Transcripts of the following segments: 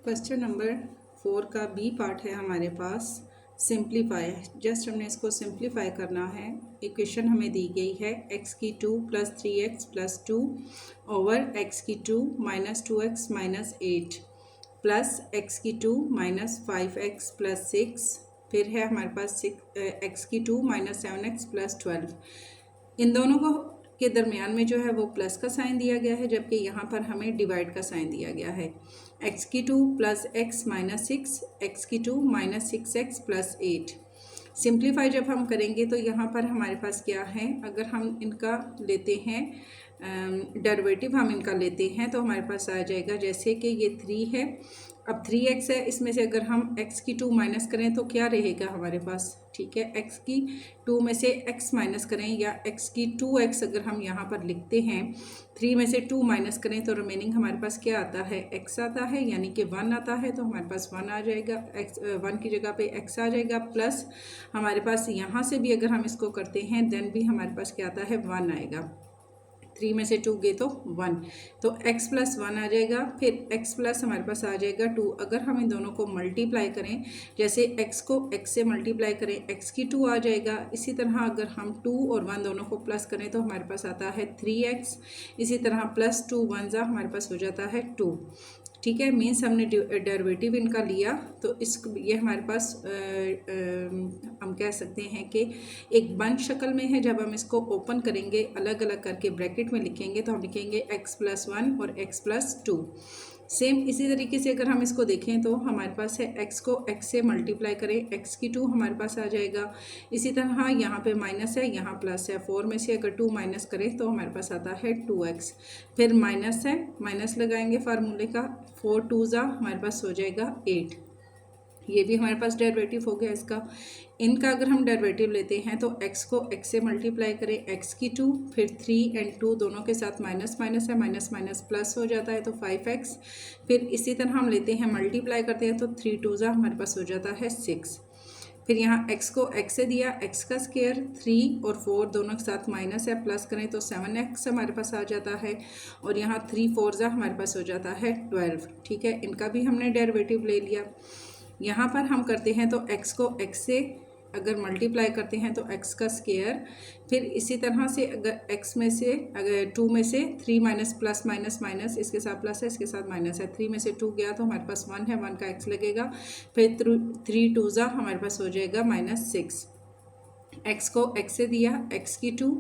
Question number 4 का B part है हमारे पास। सिंप्लीफाई, जस्ट हमने इसको सिंप्लीफाई करना है। इक्वेशन हमें दी गई है x की 2 + 3x + 2 ओवर x की 2 - 2x - 8 प्लस x की 2 - 5x + 6, फिर है हमारे पास x की 2 - 7x + 12। इन दोनों को के दरमियान में जो है वो प्लस का साइन दिया गया है, जबकि यहाँ पर हमें डिवाइड का साइन दिया गया है। x की 2 + x - 6, x की 2 - 6x + 8। सिंप्लीफाई जब हम करेंगे तो यहाँ पर हमारे पास क्या है, अगर हम इनका लेते हैं डेरिवेटिव हम इनका लेते हैं तो हमारे पास आ जाएगा, जैसे कि ये 3 है, अब 3x है, इसमें से अगर हम x की 2 माइनस करें तो क्या रहेगा हमारे पास। ठीक है, x की 2 में से x माइनस करें या x की 2x अगर हम यहाँ पर लिखते हैं, 3 में से 2 माइनस करें तो रिमेनिंग हमारे पास क्या आता है, x आता है, यानी कि 1 आता है। तो हमारे पास 1 आ जाएगा, x 1 की जगह पे x आ जाएगा, प्लस हमारे पास यहाँ से भी अगर हम इसको करते हैं देन भी हमारे पास क्या आता है, 1 आएगा। 3 में से 2 गए तो 1, तो x + 1 आ जाएगा, फिर x प्लस हमारे पास आ जाएगा 2। अगर हम इन दोनों को मल्टीप्लाई करें, जैसे x को x से मल्टीप्लाई करें, x की 2 आ जाएगा। इसी तरह अगर हम 2 और 1 दोनों को प्लस करें तो हमारे पास आता है 3x। इसी तरह +2 1 हमारे पास हो जाता है 2। ठीक है, मीन्स हमने डेरिवेटिव इनका लिया तो ये हमारे पास हम कह सकते हैं कि एक बंच शक्ल में है। जब हम इसको ओपन करेंगे, अलग अलग करके ब्रैकेट में लिखेंगे तो हम लिखेंगे x + 1 और x + 2। सेम इसी तरीके से अगर हम इसको देखें तो हमारे पास है x को x से मल्टीप्लाई करें, x की 2 हमारे पास आ जाएगा। इसी तरह यहाँ पे माइनस है, यहाँ प्लस है, 4 में से अगर 2 माइनस करें तो हमारे पास आता है 2x। फिर माइनस है, माइनस लगाएंगे फार्मूले का, 4 2 हमारे पास हो जाएगा 8। ये भी हमारे पास डेरिवेटिव हो गया इसका। इनका अगर हम डेरिवेटिव लेते हैं तो x को x से मल्टीप्लाई करें, x की 2, फिर 3 और 2 दोनों के साथ माइनस माइनस है, माइनस माइनस प्लस हो जाता है तो 5x। फिर इसी तरह हम लेते हैं मल्टीप्लाई करते हैं तो 3 2 हमारे पास हो जाता है 6। फिर यहाँ x को x से दिया, x का स्क्वायर, 3 और 4 दोनों के साथ माइनस है, प्लस करें तो 7x हमारे पास आ जाता है, और यहाँ 3 4 हमारे पास हो जाता है 12। ठीक है, इनका भी हमने डेरिवेटिव ले लिया। यहाँ पर हम करते हैं तो x को x से अगर मल्टीप्लाई करते हैं तो x का स्क्वायर, फिर इसी तरह से अगर x में से अगर 2 में से 3 माइनस प्लस माइनस माइनस, इसके साथ प्लस है, इसके साथ माइनस है, 3 में से 2 गया तो हमारे पास 1 है, 1 का x लगेगा, फिर 3 2 हमारे पास हो जाएगा -6। x को x से दिया, x की 2,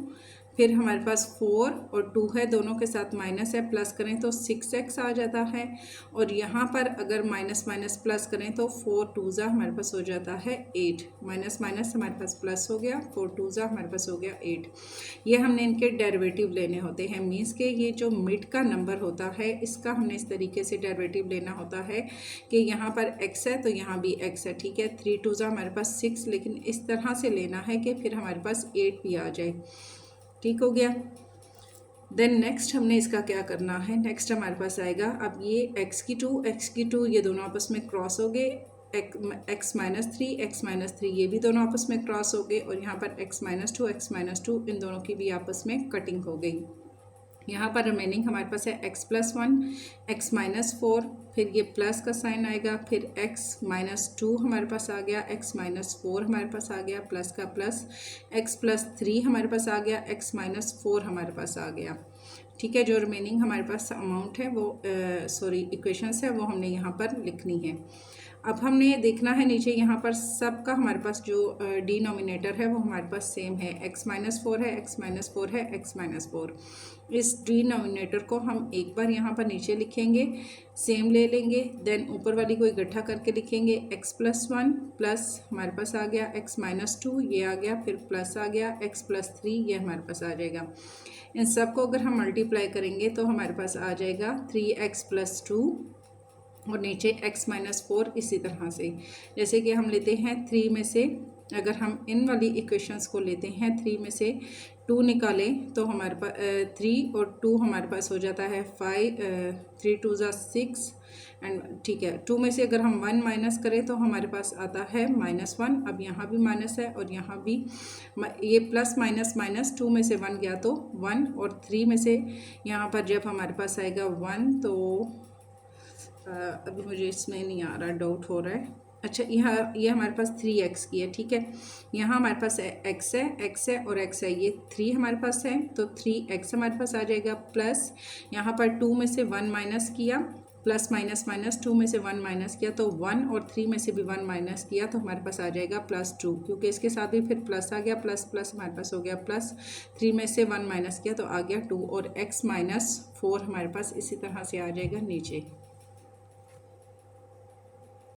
फिर हमारे पास 4 और 2 है, दोनों के साथ माइनस है, प्लस करें तो 6x आ जाता है, और यहाँ पर अगर माइनस माइनस प्लस करें तो 4 2 हमारे पास हो जाता है 8। माइनस माइनस हमारे पास प्लस हो गया, 4 2 हमारे पास हो गया 8। ये हमने इनके डेरिवेटिव लेने होते हैं, मीन्स के ये जो मिड का नंबर होता है इसका हमने इस तरीके से डेरिवेटिव लेना होता है कि यहाँ पर x है तो यहाँ भी x है। ठीक है, 3 2 हमारे पास 6, लेकिन इस तरह से लेना है कि फिर हमारे पास 8 भी आ जाए। ठीक हो गया। देन नेक्स्ट हमने इसका क्या करना है, नेक्स्ट हमारे पास आएगा, अब ये x की 2 ये दोनों आपस में क्रॉस हो गए, x - 3 ये भी दोनों आपस में क्रॉस हो गए, और यहाँ पर x - 2 इन दोनों की भी आपस में कटिंग हो गई। यहाँ पर रिमेनिंग हमारे पास है x + 1 x - 4, फिर ये प्लस का साइन आएगा, फिर x - 2 हमारे पास आ गया, x - 4 हमारे पास आ गया, प्लस का प्लस, x + 3 हमारे पास आ गया, x - 4 हमारे पास आ गया। ठीक है, जो रिमेनिंग हमारे पास अमाउंट है वो इक्वेशंस है वो हमने यहाँ पर लिखनी है। अब हमने देखना है नीचे यहाँ पर सबका हमारे पास जो डिनोमिनेटर है वो हमारे पास सेम है, x - 4 है, x - 4 है, x - 4। इस डिनोमिनेटर को हम एक बार यहाँ पर नीचे लिखेंगे, सेम ले लेंगे, देन ऊपर वाली को इकट्ठा करके लिखेंगे, x + 1 प्लस हमारे पास आ गया x - 2 ये आ गया, फिर प्लस आ गया x + 3 ये हमारे पास आ जाएगा। इन सब को अगर हम मल्टीप्लाई करेंगे तो हमारे पास आ जाएगा 3x + 2, और नीचे x - 4 इसी तरह से। जैसे कि हम लेते हैं 3 में से, अगर हम इन वाली इक्वेशंस को लेते हैं, 3 में से 2 निकालें तो हमारे पास 3 और 2 हमारे पास हो जाता है 5, 3 2 6 एंड ठीक है, 2 में से अगर हम 1 माइनस करें तो हमारे पास आता है -1। अब यहाँ भी माइनस है और यहाँ भी, ये प्लस माइनस माइनस, 2 में से 1 गया तो 1, और 3 में से यहाँ पर जब हमारे पास आएगा 1 तो अभी मुझे इसमें नहीं आ रहा, डाउट हो रहा है। अच्छा, यहाँ ये हमारे पास 3x की है, ठीक है। यहाँ हमारे पास x है और x है, ये 3 हमारे पास है, तो 3x हमारे पास आ जाएगा। प्लस यहाँ पर 2 में से 1 माइनस किया, प्लस माइनस माइनस 2 में से 1 माइनस किया, तो 1 और 3 में से भी 1 माइनस किया, तो हमारे पास आ जाएगा +2, क्योंकि इसके साथ भी फिर प्लस आ गया, प्लस प्लस हमारे पास हो गया प्लस। 3 में से 1 माइनस किया तो आ गया 2, और x -4 हमारे पास इसी तरह से आ जाएगा नीचे।